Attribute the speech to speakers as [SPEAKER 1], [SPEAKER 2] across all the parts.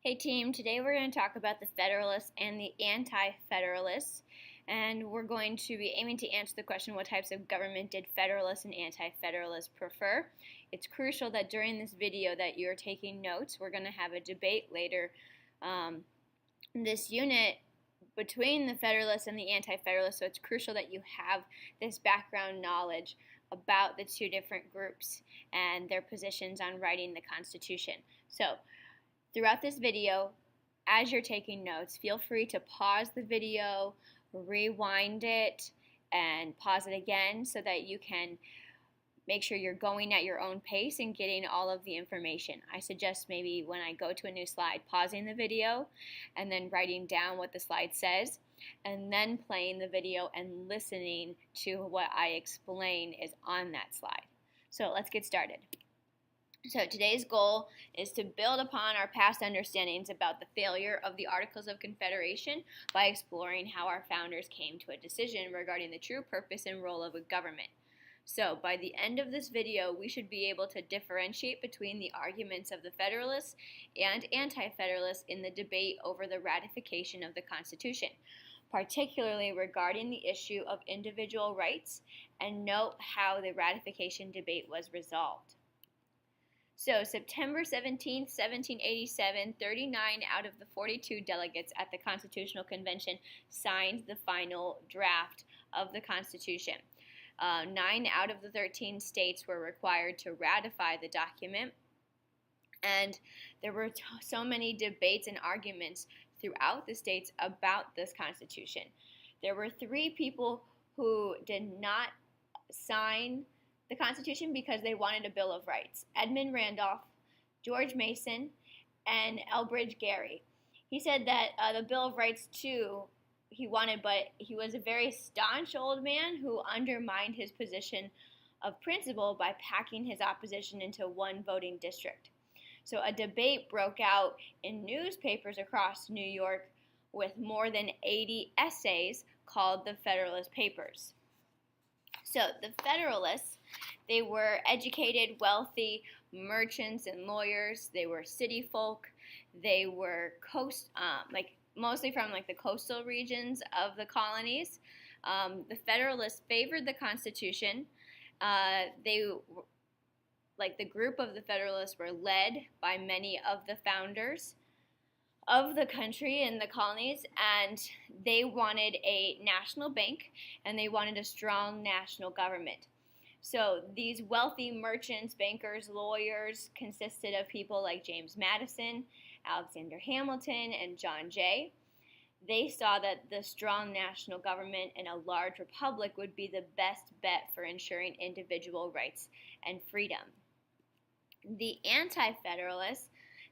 [SPEAKER 1] Hey team, today we're going to talk about the Federalists and the Anti-Federalists, and we're going to be aiming to answer the question, what types of government did Federalists and Anti-Federalists prefer? It's crucial that during this video that you're taking notes. We're going to have a debate later in this unit between the Federalists and the Anti-Federalists, so it's crucial that you have this background knowledge about the two different groups and their positions on writing the Constitution. So, throughout this video, as you're taking notes, feel free to pause the video, rewind it, and pause it again so that you can make sure you're going at your own pace and getting all of the information. I suggest maybe when I go to a new slide, pausing the video and then writing down what the slide says, and then playing the video and listening to what I explain is on that slide. So let's get started. So today's goal is to build upon our past understandings about the failure of the Articles of Confederation by exploring how our founders came to a decision regarding the true purpose and role of a government. So by the end of this video, we should be able to differentiate between the arguments of the Federalists and Anti-Federalists in the debate over the ratification of the Constitution, particularly regarding the issue of individual rights, and note how the ratification debate was resolved. So, September 17, 1787, 39 out of the 42 delegates at the Constitutional Convention signed the final draft of the Constitution. 9 out of the 13 states were required to ratify the document, and there were so many debates and arguments throughout the states about this Constitution. There were 3 people who did not sign the Constitution because they wanted a Bill of Rights: Edmund Randolph, George Mason, and Elbridge Gerry. He said that the Bill of Rights too he wanted, but he was a very staunch old man who undermined his position of principle by packing his opposition into one voting district. So a debate broke out in newspapers across New York with more than 80 essays called the Federalist Papers. So the Federalists, they were educated, wealthy merchants and lawyers. They were city folk. They were mostly from the coastal regions of the colonies. The Federalists favored the Constitution. The group of the Federalists were led by many of the founders of the country and the colonies, and they wanted a national bank and they wanted a strong national government. So these wealthy merchants, bankers, lawyers consisted of people like James Madison, Alexander Hamilton, and John Jay. They saw that the strong national government and a large republic would be the best bet for ensuring individual rights and freedom. The Anti-Federalists,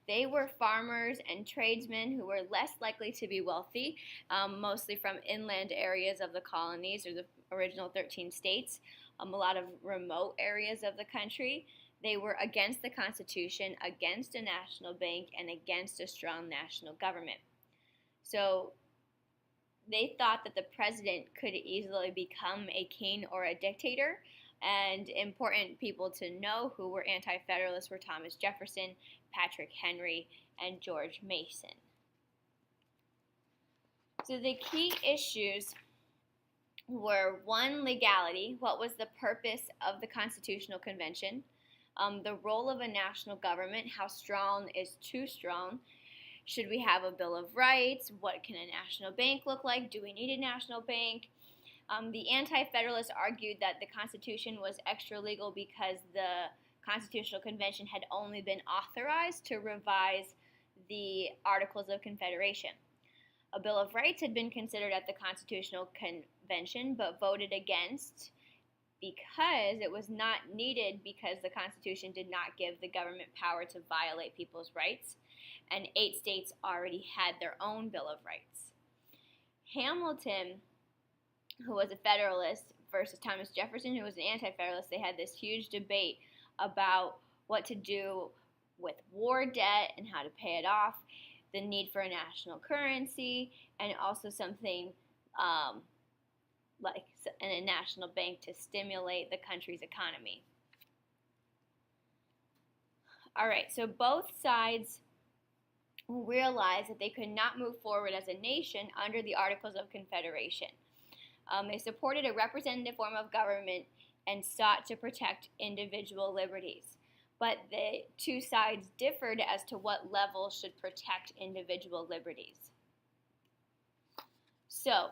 [SPEAKER 1] they were farmers and tradesmen who were less likely to be wealthy, mostly from inland areas of the colonies or the original 13 states, a lot of remote areas of the country. They were against the Constitution, against a national bank, and against a strong national government. So they thought that the president could easily become a king or a dictator. And important people to know who were Anti-Federalists were Thomas Jefferson, Patrick Henry, and George Mason. So the key issues were: 1, legality. What was the purpose of the Constitutional Convention? The role of a national government. How strong is too strong? Should we have a Bill of Rights? What can a national bank look like? Do we need a national bank? The Anti-Federalists argued that the Constitution was extra-legal because the Constitutional Convention had only been authorized to revise the Articles of Confederation. A Bill of Rights had been considered at the Constitutional Convention but voted against because it was not needed, because the Constitution did not give the government power to violate people's rights, and 8 states already had their own Bill of Rights. Hamilton, who was a Federalist, versus Thomas Jefferson, who was an Anti-Federalist, they had this huge debate about what to do with war debt and how to pay it off, the need for a national currency, and also something like a national bank to stimulate the country's economy. All right, so both sides realized that they could not move forward as a nation under the Articles of Confederation. They supported a representative form of government and sought to protect individual liberties. But the two sides differed as to what level should protect individual liberties. So,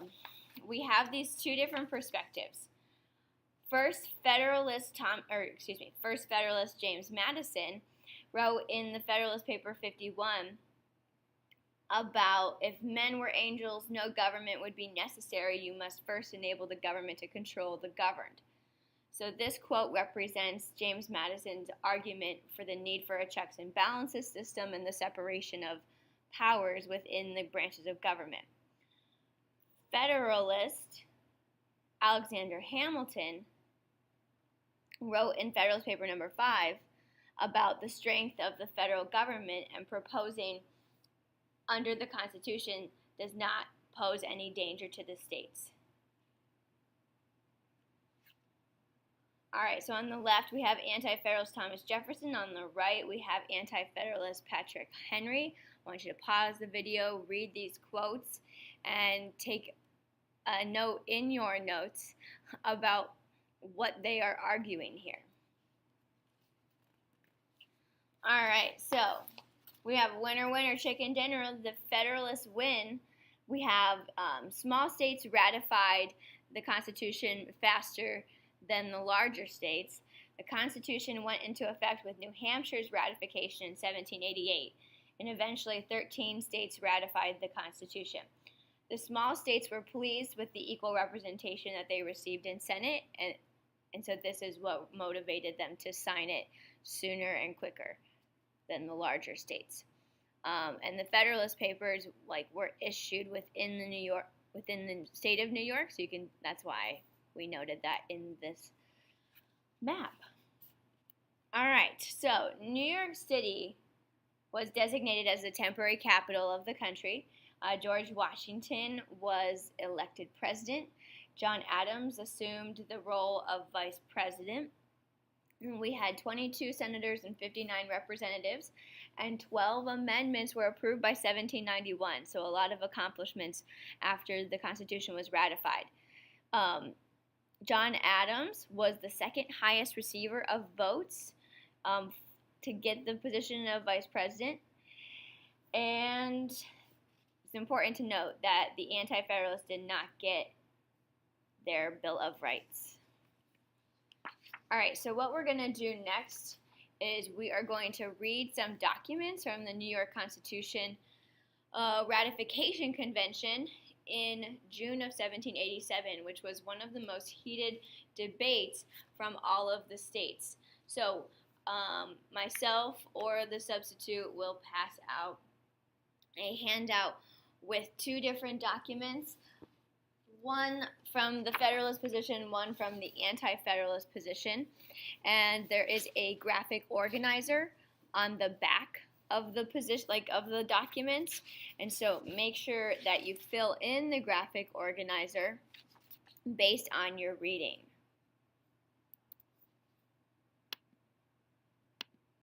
[SPEAKER 1] we have these two different perspectives. First Federalist James Madison wrote in the Federalist Paper 51 about if men were angels, no government would be necessary. You must first enable the government to control the governed. So this quote represents James Madison's argument for the need for a checks and balances system and the separation of powers within the branches of government. Federalist Alexander Hamilton wrote in Federalist Paper number 5 about the strength of the federal government and proposing under the Constitution does not pose any danger to the states. Alright, so on the left we have Anti-Federalist Thomas Jefferson. On the right we have Anti-Federalist Patrick Henry. I want you to pause the video, read these quotes, and take a note in your notes about what they are arguing here. Alright, so we have winner, winner, chicken dinner. The Federalists win. We have small states ratified the Constitution faster than the larger states. The Constitution went into effect with New Hampshire's ratification in 1788, and eventually 13 states ratified the Constitution. The small states were pleased with the equal representation that they received in Senate, and so this is what motivated them to sign it sooner and quicker than the larger states. And the Federalist Papers were issued within the state of New York, so that's why we noted that in this map. All right, so New York City was designated as the temporary capital of the country. George Washington was elected president. John Adams assumed the role of vice president. We had 22 senators and 59 representatives, and 12 amendments were approved by 1791, so a lot of accomplishments after the Constitution was ratified. John Adams was the second highest receiver of votes to get the position of vice president, and it's important to note that the Anti-Federalists did not get their Bill of Rights. All right, so what we're going to do next is we are going to read some documents from the New York Constitution Ratification Convention in June of 1787, which was one of the most heated debates from all of the states. So myself or the substitute will pass out a handout with two different documents, one from the Federalist position, one from the Anti-Federalist position, and there is a graphic organizer on the back of the position, of the documents, and so make sure that you fill in the graphic organizer based on your reading.